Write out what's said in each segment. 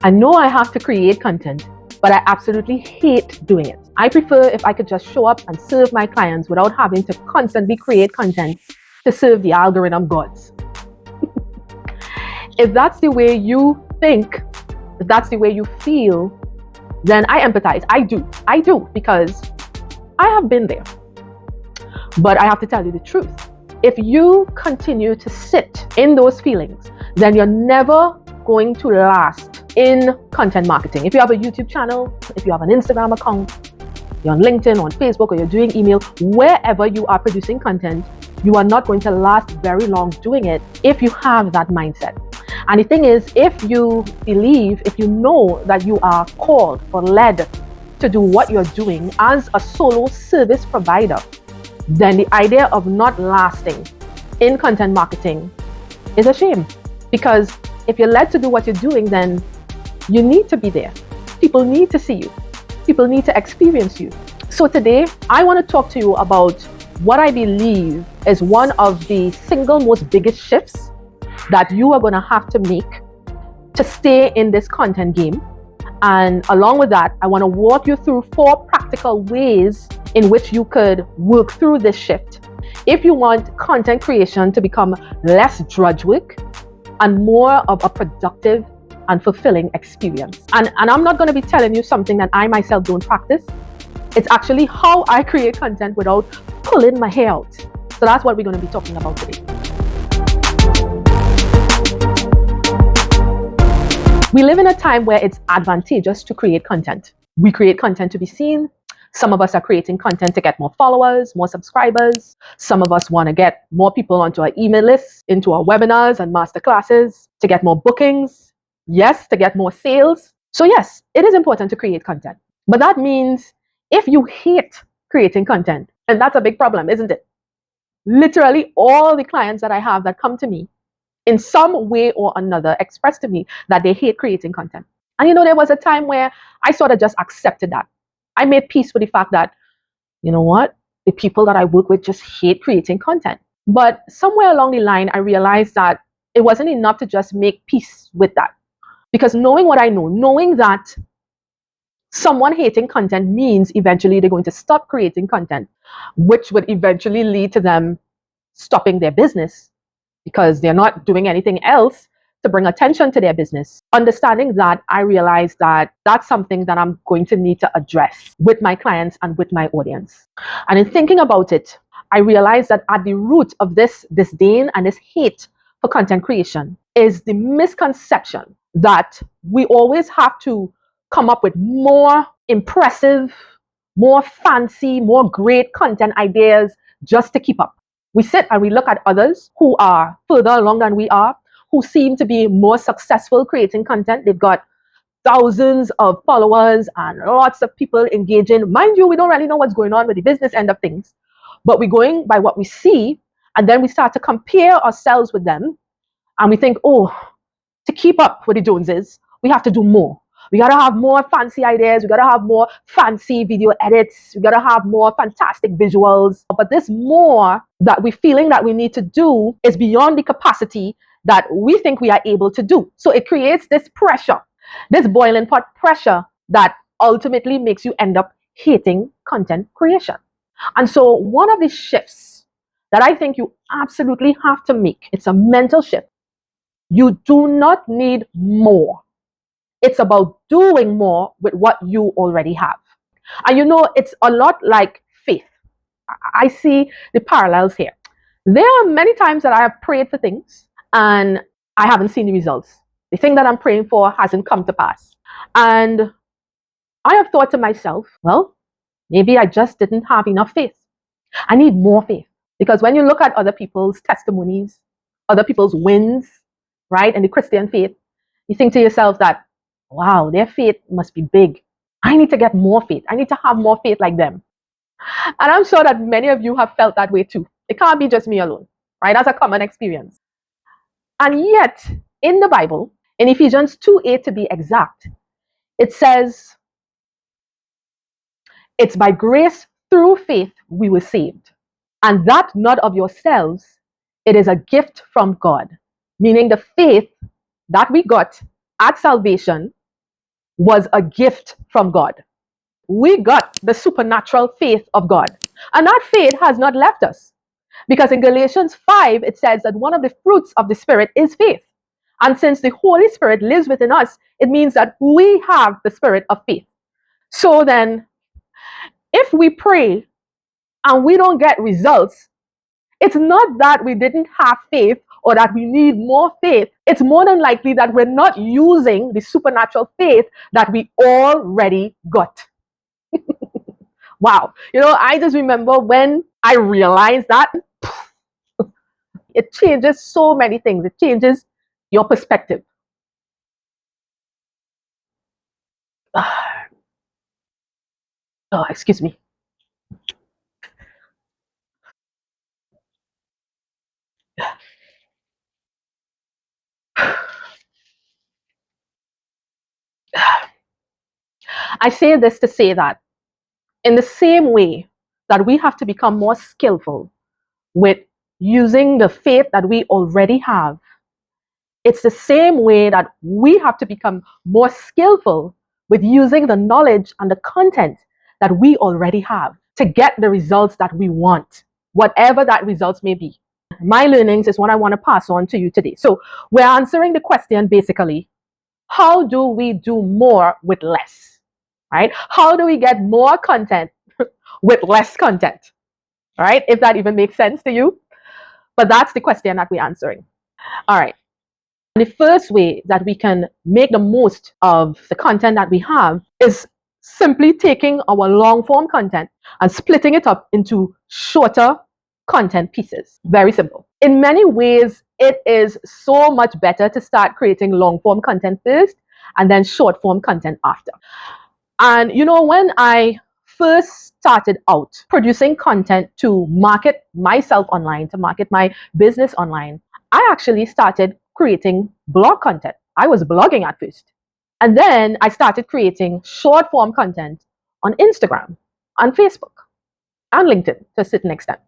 I know I have to create content, but I absolutely hate doing it. I prefer if I could just show up and serve my clients without having to constantly create content to serve the algorithm gods. If that's the way you think, if that's the way you feel, then I empathize. I do, because I have been there. But I have to tell you the truth. If you continue to sit in those feelings, then you're never going to last in content marketing. If you have a YouTube channel, if you have an Instagram account, you're on LinkedIn, on Facebook, or you're doing email, wherever you are producing content, you are not going to last very long doing it if you have that mindset. And the thing is, if you believe, if you know that you are called or led to do what you're doing as a solo service provider, then the idea of not lasting in content marketing is a shame. Because if you're led to do what you're doing, then you need to be there. People need to see you. People need to experience you. So today, I want to talk to you about what I believe is one of the single most biggest shifts that you are going to have to make to stay in this content game. And along with that, I want to walk you through 4 practical ways in which you could work through this shift if you want content creation to become less drudge work and more of a productive and fulfilling experience. And I'm not going to be telling you something that I myself don't practice. It's actually how I create content without pulling my hair out. So that's what we're going to be talking about today. We live in a time where it's advantageous to create content. We create content to be seen. Some of us are creating content to get more followers, more subscribers. Some of us want to get more people onto our email list, into our webinars and masterclasses, to get more bookings. Yes, to get more sales. So yes, it is important to create content. But that means if you hate creating content, and that's a big problem, isn't it? Literally all the clients that I have that come to me in some way or another express to me that they hate creating content. And there was a time where I sort of just accepted that. I made peace with the fact that, you know what, the people that I work with just hate creating content. But somewhere along the line, I realized that it wasn't enough to just make peace with that. Because knowing what I know, knowing that someone hating content means eventually they're going to stop creating content, which would eventually lead to them stopping their business because they're not doing anything else to bring attention to their business. Understanding that, I realized that that's something that I'm going to need to address with my clients and with my audience. And in thinking about it, I realized that at the root of this disdain and this hate for content creation is the misconception that we always have to come up with more impressive, more fancy, more great content ideas just to keep up. We sit and we look at others who are further along than we are, who seem to be more successful creating content. They've got thousands of followers and lots of people engaging. Mind you, we don't really know what's going on with the business end of things, but we're going by what we see, and then we start to compare ourselves with them, and we think, oh, to keep up with the Joneses, we have to do more. We got to have more fancy ideas. We got to have more fancy video edits. We got to have more fantastic visuals. But this more that we're feeling that we need to do is beyond the capacity that we think we are able to do. So it creates this pressure, this boiling pot pressure that ultimately makes you end up hating content creation. And so one of the shifts that I think you absolutely have to make, it's a mental shift. You do not need more. It's about doing more with what you already have. And it's a lot like faith. I see the parallels here. There are many times that I have prayed for things and I haven't seen the results. The thing that I'm praying for hasn't come to pass. And I have thought to myself, well, maybe I just didn't have enough faith. I need more faith. Because when you look at other people's testimonies, other people's wins, right, in the Christian faith, you think to yourself that, wow, their faith must be big. I need to get more faith. I need to have more faith like them. And I'm sure that many of you have felt that way too. It can't be just me alone, right? That's a common experience. And yet, in the Bible, in Ephesians 2:8 to be exact, it says, it's by grace through faith we were saved. And that not of yourselves, it is a gift from God. Meaning the faith that we got at salvation was a gift from God. We got the supernatural faith of God. And that faith has not left us. Because in Galatians 5, it says that one of the fruits of the Spirit is faith. And since the Holy Spirit lives within us, it means that we have the spirit of faith. So then, if we pray and we don't get results, it's not that we didn't have faith or that we need more faith. It's more than likely that we're not using the supernatural faith that we already got. Wow. I just remember when I realized that it changes so many things. It changes your perspective. Oh, excuse me. I say this to say that in the same way that we have to become more skillful with using the faith that we already have, it's the same way that we have to become more skillful with using the knowledge and the content that we already have to get the results that we want, whatever that results may be. My learnings is what I want to pass on to you today. So we're answering the question basically, how do we do more with less? Right? How do we get more content with less content? Right? If that even makes sense to you. But that's the question that we're answering. All right. The first way that we can make the most of the content that we have is simply taking our long form content and splitting it up into shorter content pieces. Very simple. In many ways, it is so much better to start creating long form content first and then short form content after. And when I first started out producing content to market myself online, to market my business online, I actually started creating blog content. I was blogging at first. And then I started creating short form content on Instagram, on Facebook, and LinkedIn to a certain extent.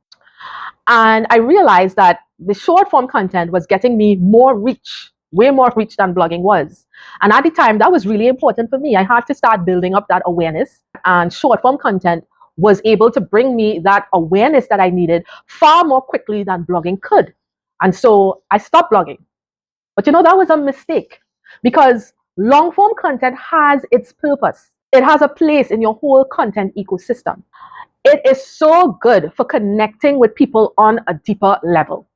And I realized that the short form content was getting me more reach, way more reach than blogging was. And at the time, that was really important for me. I had to start building up that awareness, and short form content was able to bring me that awareness that I needed far more quickly than blogging could. And so I stopped blogging. But that was a mistake, because long form content has its purpose. It has a place in your whole content ecosystem. It is so good for connecting with people on a deeper level.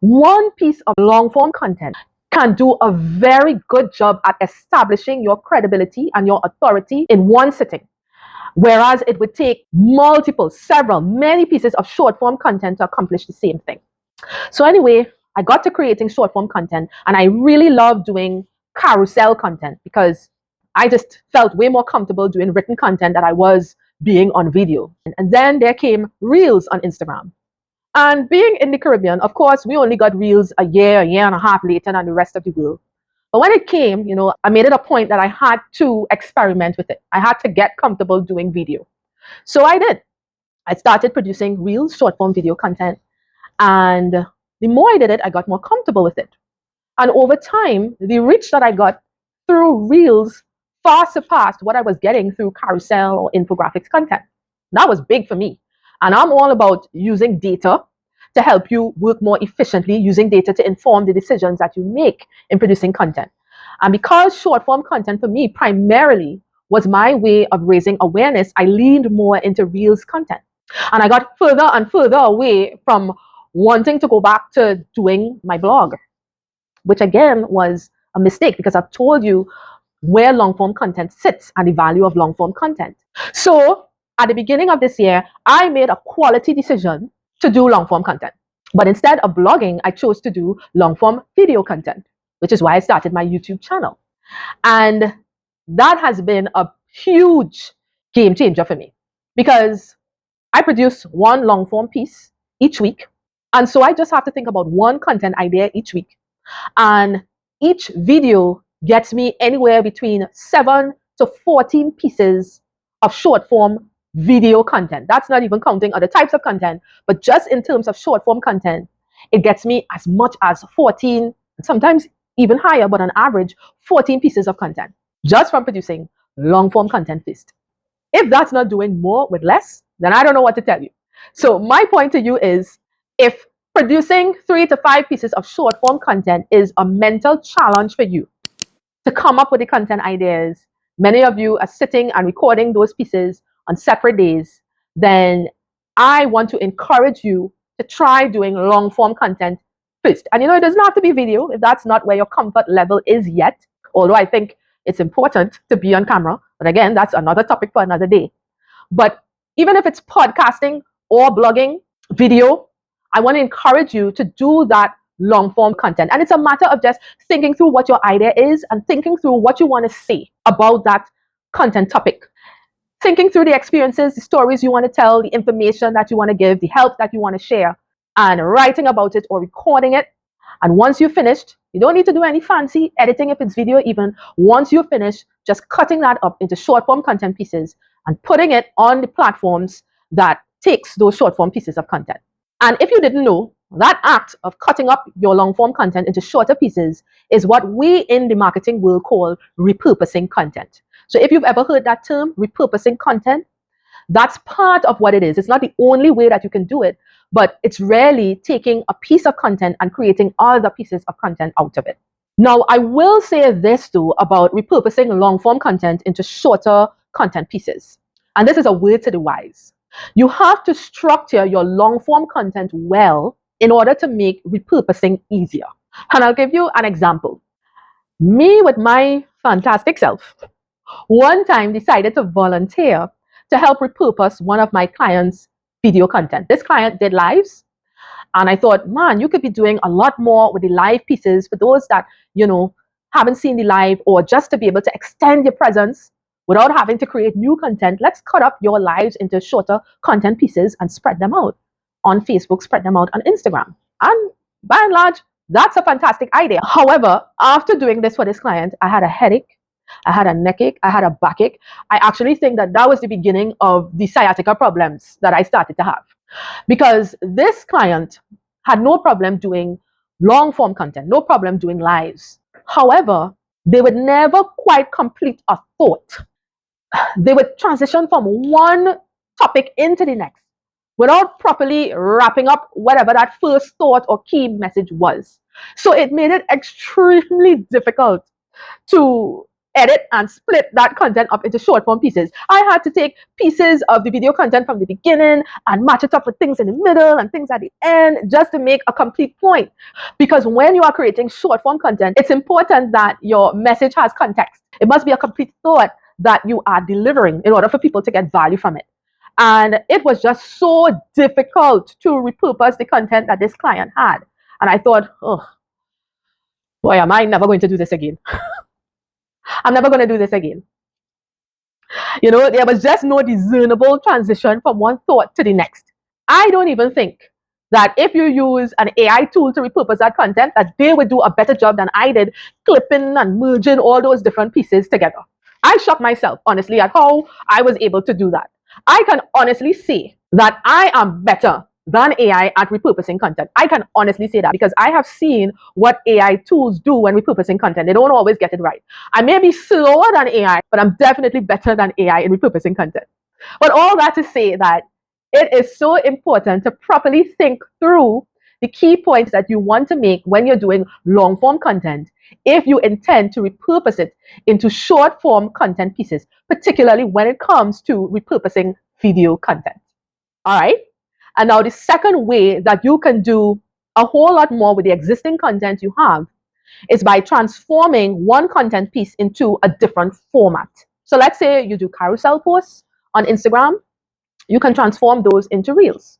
One piece of long form content can do a very good job at establishing your credibility and your authority in one sitting. Whereas it would take multiple, several, many pieces of short form content to accomplish the same thing. So anyway, I got to creating short form content, and I really love doing carousel content because I just felt way more comfortable doing written content than I was being on video. And then there came Reels on Instagram. And being in the Caribbean, of course, we only got Reels a year and a half later than the rest of the world. But when it came, I made it a point that I had to experiment with it. I had to get comfortable doing video. So I did. I started producing Reels, short form video content. And the more I did it, I got more comfortable with it. And over time, the reach that I got through Reels far surpassed what I was getting through carousel or infographics content. That was big for me. And I'm all about using data to help you work more efficiently, using data to inform the decisions that you make in producing content. And because short form content for me primarily was my way of raising awareness, I leaned more into Reels content. And I got further and further away from wanting to go back to doing my blog, which again was a mistake because I've told you where long form content sits and the value of long form content. So at the beginning of this year, I made a quality decision to do long form content. But instead of blogging, I chose to do long form video content, which is why I started my YouTube channel. And that has been a huge game changer for me because I produce one long form piece each week. And so I just have to think about one content idea each week. And each video gets me anywhere between 7 to 14 pieces of short form video content. That's not even counting other types of content, but just in terms of short form content, it gets me as much as 14, sometimes even higher, but on average, 14 pieces of content. just from producing long form content first. If that's not doing more with less, then I don't know what to tell you. So my point to you is, if producing 3 to 5 pieces of short form content is a mental challenge for you to come up with the content ideas, many of you are sitting and recording those pieces on separate days, then I want to encourage you to try doing long form content first. And it doesn't have to be video if that's not where your comfort level is yet, although I think it's important to be on camera. But again, that's another topic for another day. But even if it's podcasting or blogging, video, I want to encourage you to do that long form content. And it's a matter of just thinking through what your idea is and thinking through what you want to say about that content topic. Thinking through the experiences, the stories you want to tell, the information that you want to give, the help that you want to share, and writing about it or recording it. And once you've finished, you don't need to do any fancy editing if it's video even. Once you finish, just cutting that up into short form content pieces and putting it on the platforms that takes those short form pieces of content. And if you didn't know, that act of cutting up your long form content into shorter pieces is what we in the marketing world call repurposing content. So if you've ever heard that term, repurposing content, that's part of what it is. It's not the only way that you can do it, but it's really taking a piece of content and creating other pieces of content out of it. Now, I will say this too about repurposing long form content into shorter content pieces. And this is a word to the wise. You have to structure your long form content well in order to make repurposing easier. And I'll give you an example. Me with my fantastic self, one time decided to volunteer to help repurpose one of my clients' video content. This client did lives, and I thought, man, you could be doing a lot more with the live pieces for those that, haven't seen the live, or just to be able to extend your presence without having to create new content. Let's cut up your lives into shorter content pieces and spread them out on Facebook, spread them out on Instagram. And by and large, that's a fantastic idea. However, after doing this for this client, I had a headache, I had a neck ache, I had a backache. I actually think that was the beginning of the sciatica problems that I started to have. Because this client had no problem doing long form content, no problem doing lives. However, they would never quite complete a thought. They would transition from one topic into the next without properly wrapping up whatever that first thought or key message was. So it made it extremely difficult to edit and split that content up into short form pieces. I had to take pieces of the video content from the beginning and match it up with things in the middle and things at the end just to make a complete point. Because when you are creating short form content, it's important that your message has context. It must be a complete thought that you are delivering in order for people to get value from it. And it was just so difficult to repurpose the content that this client had. And I thought, oh, boy, am I never going to do this again. I'm never going to do this again. There was just no discernible transition from one thought to the next. I don't even think that if you use an AI tool to repurpose that content, that they would do a better job than I did clipping and merging all those different pieces together. I shocked myself, honestly, at how I was able to do that. I can honestly say that I am better than AI at repurposing content. I can honestly say that because I have seen what AI tools do when repurposing content. They don't always get it right. I may be slower than AI, but I'm definitely better than AI in repurposing content. But all that to say that it is so important to properly think through the key points that you want to make when you're doing long form content if you intend to repurpose it into short form content pieces, particularly when it comes to repurposing video content. All right. And now the second way that you can do a whole lot more with the existing content you have is by transforming one content piece into a different format. So let's say you do carousel posts on Instagram. You can transform those into reels,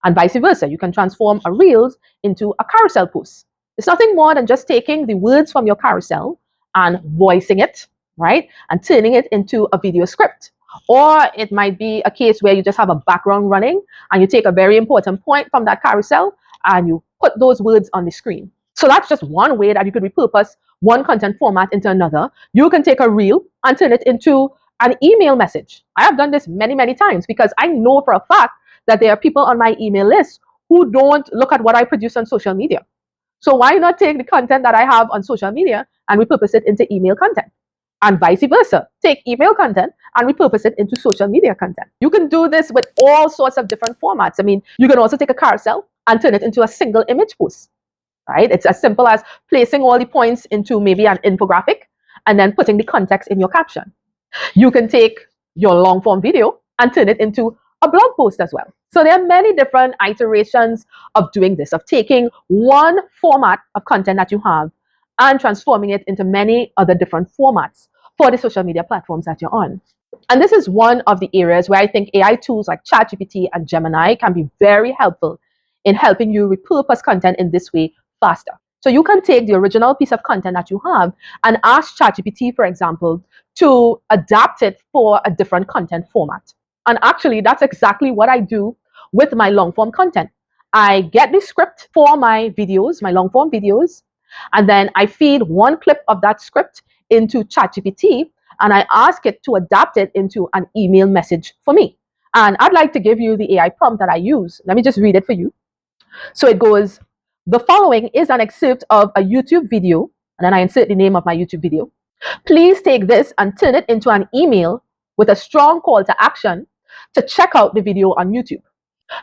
and vice versa. You can transform a reels into a carousel post. It's nothing more than just taking the words from your carousel and voicing it, right? And turning it into a video script. Or it might be a case where you just have a background running and you take a very important point from that carousel and you put those words on the screen. So that's just one way that you could repurpose one content format into another. You can take a reel and turn it into an email message. I have done this many, many times because I know for a fact that there are people on my email list who don't look at what I produce on social media. So why not take the content that I have on social media and repurpose it into email content? and vice versa. Take email content and repurpose it into social media content. You can do this with all sorts of different formats. I mean, you can also take a carousel and turn it into a single image post, right? It's as simple as placing all the points into maybe an infographic and then putting the context in your caption. You can take your long form video and turn it into a blog post as well. So there are many different iterations of doing this, of taking one format of content that you have and transforming it into many other different formats for the social media platforms that you're on. And this is one of the areas where I think AI tools like ChatGPT and Gemini can be very helpful in helping you repurpose content in this way faster. So you can take the original piece of content that you have and ask ChatGPT, for example, to adapt it for a different content format. And actually, that's exactly what I do with my long form content. I get the script for my videos, my long form videos, and then I feed one clip of that script into ChatGPT and I ask it to adapt it into an email message for me. And I'd like to give you the AI prompt that I use. Let me just read it for you. So it goes, the following is an excerpt of a YouTube video, and then I insert the name of my YouTube video. Please take this and turn it into an email with a strong call to action to check out the video on YouTube.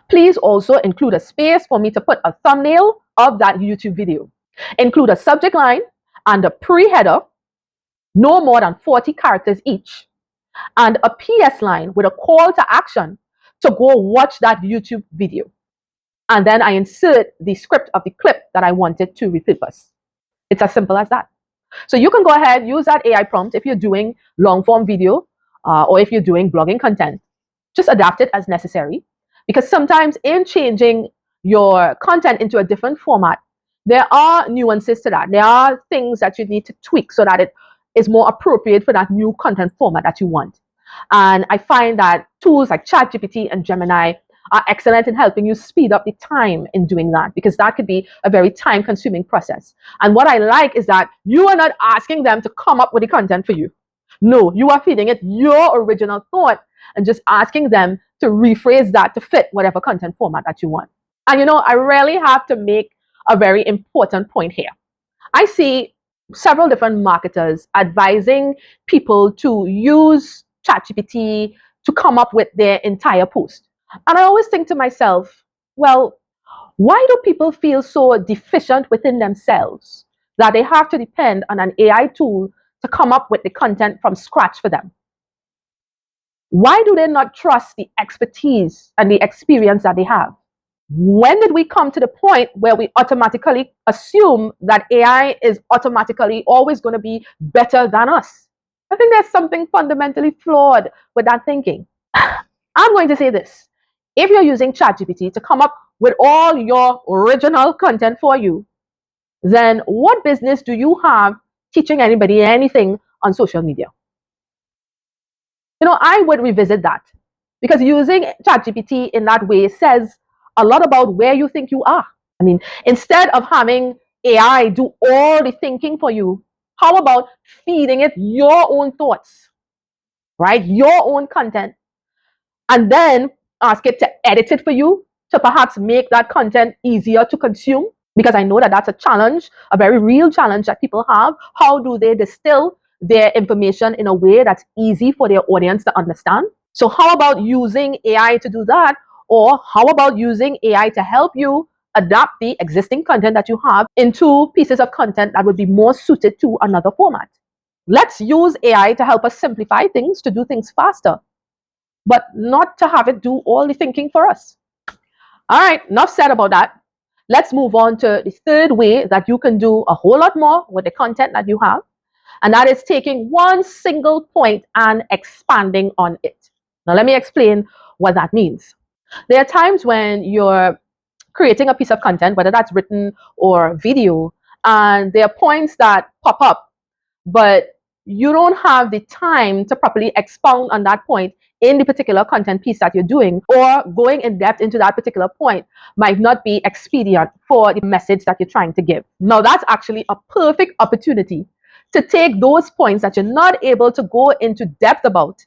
Please also include a space for me to put a thumbnail of that YouTube video. Include a subject line and a pre-header, no more than 40 characters each, and a PS line with a call to action to go watch that YouTube video. And then I insert the script of the clip that I wanted to repurpose. It's as simple as that. So you can go ahead, use that AI prompt if you're doing long form video or if you're doing blogging content. Just adapt it as necessary, because sometimes in changing your content into a different format, there are nuances to that. There are things that you need to tweak so that it is more appropriate for that new content format that you want. And I find that tools like ChatGPT and Gemini are excellent in helping you speed up the time in doing that, because that could be a very time consuming process. And what I like is that you are not asking them to come up with the content for you. No, you are feeding it your original thought and just asking them to rephrase that to fit whatever content format that you want. And I really have to make a very important point here. I see several different marketers advising people to use ChatGPT to come up with their entire post. And I always think to myself, well, why do people feel so deficient within themselves that they have to depend on an AI tool to come up with the content from scratch for them? Why do they not trust the expertise and the experience that they have? When did we come to the point where we automatically assume that AI is automatically always going to be better than us? I think there's something fundamentally flawed with that thinking. I'm going to say this. If you're using ChatGPT to come up with all your original content for you, then what business do you have teaching anybody anything on social media? I would revisit that, because using ChatGPT in that way says a lot about where you think you are. I mean, instead of having AI do all the thinking for you, how about feeding it your own thoughts, right? Your own content, and then ask it to edit it for you to perhaps make that content easier to consume, because I know that that's a challenge, a very real challenge that people have. How do they distill their information in a way that's easy for their audience to understand? So how about using AI to do that? Or how about using AI to help you adapt the existing content that you have into pieces of content that would be more suited to another format? Let's use AI to help us simplify things, to do things faster, but not to have it do all the thinking for us. All right, enough said about that. Let's move on to the third way that you can do a whole lot more with the content that you have, and that is taking one single point and expanding on it. Now, let me explain what that means. There are times when you're creating a piece of content, whether that's written or video, and there are points that pop up, but you don't have the time to properly expound on that point in the particular content piece that you're doing, or going in depth into that particular point might not be expedient for the message that you're trying to give. Now, that's actually a perfect opportunity to take those points that you're not able to go into depth about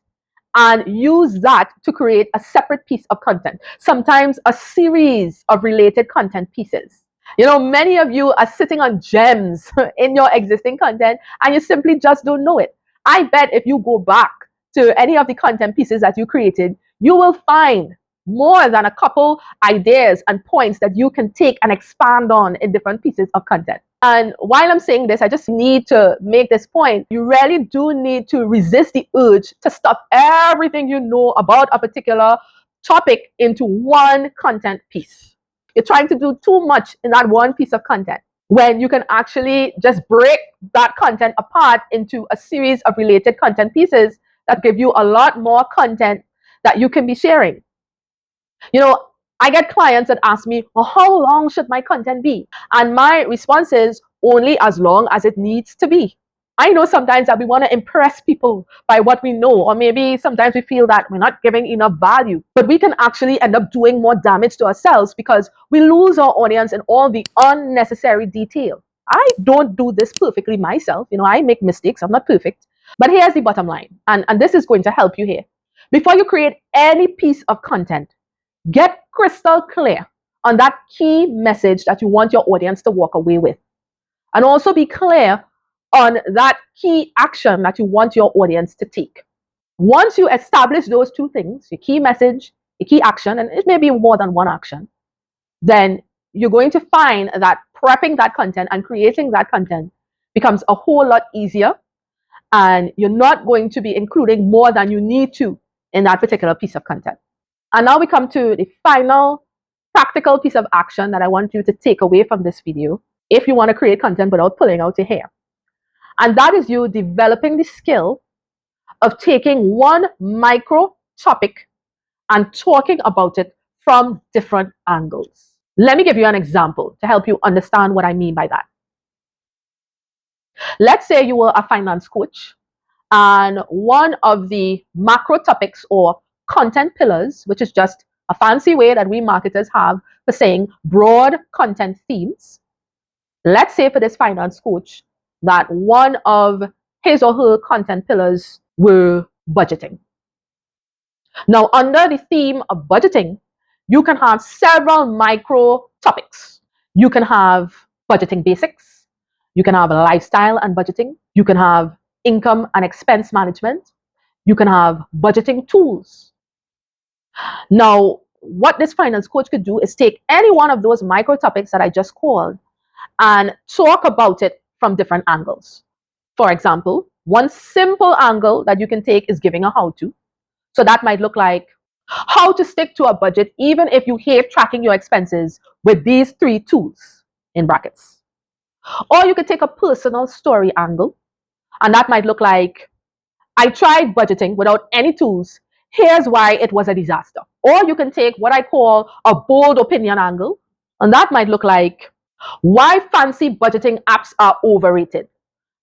and use that to create a separate piece of content, sometimes a series of related content pieces. Many of you are sitting on gems in your existing content and you simply just don't know it. I bet if you go back to any of the content pieces that you created, you will find more than a couple ideas and points that you can take and expand on in different pieces of content. And while I'm saying this, I just need to make this point. You really do need to resist the urge to stuff everything you know about a particular topic into one content piece. You're trying to do too much in that one piece of content when you can actually just break that content apart into a series of related content pieces that give you a lot more content that you can be sharing. You know, I get clients that ask me, well, how long should my content be? And my response is only as long as it needs to be. I know sometimes that we want to impress people by what we know, or maybe sometimes we feel that we're not giving enough value, but we can actually end up doing more damage to ourselves because we lose our audience in all the unnecessary detail. I don't do this perfectly myself. You know, I make mistakes. I'm not perfect. But here's the bottom line, and this is going to help you here. Before you create any piece of content, get crystal clear on that key message that you want your audience to walk away with. And also be clear on that key action that you want your audience to take. Once you establish those two things, your key message, your key action, and it may be more than one action, then you're going to find that prepping that content and creating that content becomes a whole lot easier, and you're not going to be including more than you need to in that particular piece of content. And now we come to the final practical piece of action that I want you to take away from this video if you want to create content without pulling out your hair. And that is you developing the skill of taking one micro topic and talking about it from different angles. Let me give you an example to help you understand what I mean by that. Let's say you were a finance coach, and one of the macro topics or content pillars, which is just a fancy way that we marketers have for saying broad content themes. Let's say for this finance coach that one of his or her content pillars were budgeting. Now, under the theme of budgeting, you can have several micro topics. You can have budgeting basics. You can have lifestyle and budgeting. You can have income and expense management. You can have budgeting tools. Now, what this finance coach could do is take any one of those micro topics that I just called and talk about it from different angles. For example, one simple angle that you can take is giving a how-to. So that might look like how to stick to a budget even if you hate tracking your expenses with these 3 tools in brackets. Or you could take a personal story angle, and that might look like I tried budgeting without any tools. Here's why it was a disaster. Or you can take what I call a bold opinion angle, and that might look like why fancy budgeting apps are overrated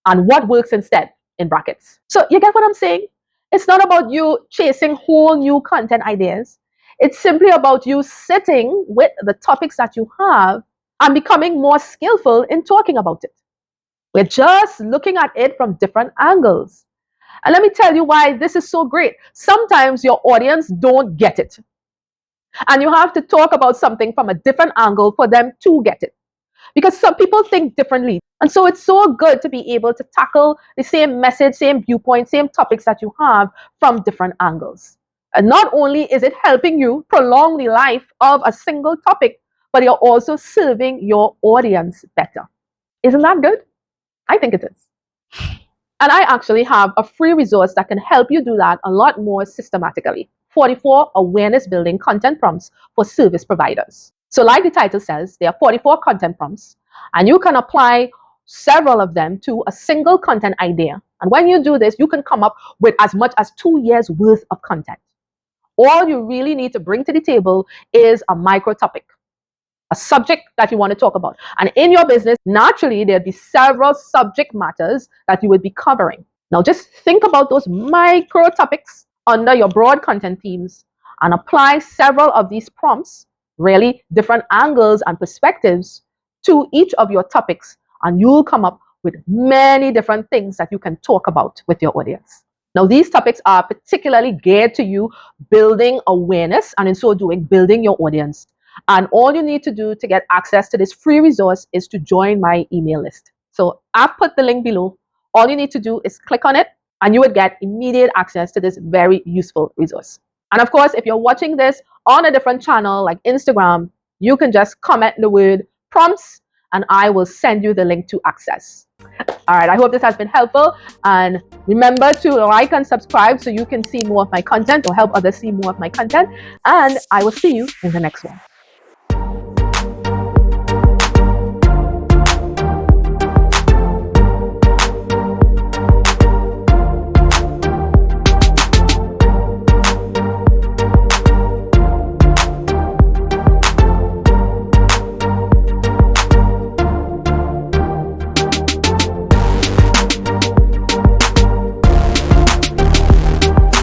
and what works instead in brackets. So you get what I'm saying? It's not about you chasing whole new content ideas. It's simply about you sitting with the topics that you have and becoming more skillful in talking about it. We're just looking at it from different angles. And let me tell you why this is so great. Sometimes your audience don't get it. And you have to talk about something from a different angle for them to get it. Because some people think differently. And so it's so good to be able to tackle the same message, same viewpoint, same topics that you have from different angles. And not only is it helping you prolong the life of a single topic, but you're also serving your audience better. Isn't that good? I think it is. And I actually have a free resource that can help you do that a lot more systematically. 44 awareness building content prompts for service providers. So like the title says, there are 44 content prompts, and you can apply several of them to a single content idea. And when you do this, you can come up with as much as 2 years worth of content. All you really need to bring to the table is a micro topic, a subject that you want to talk about. And in your business, naturally, there'll be several subject matters that you will be covering. Now, just think about those micro topics under your broad content themes and apply several of these prompts, really different angles and perspectives to each of your topics, and you'll come up with many different things that you can talk about with your audience. Now, these topics are particularly geared to you building awareness, and in so doing, building your audience. And all you need to do to get access to this free resource is to join my email list. So I've put the link below. All you need to do is click on it and you would get immediate access to this very useful resource. And of course, if you're watching this on a different channel like Instagram, you can just comment the word prompts and I will send you the link to access. All right, I hope this has been helpful, and remember to like and subscribe so you can see more of my content or help others see more of my content, and I will see you in the next one.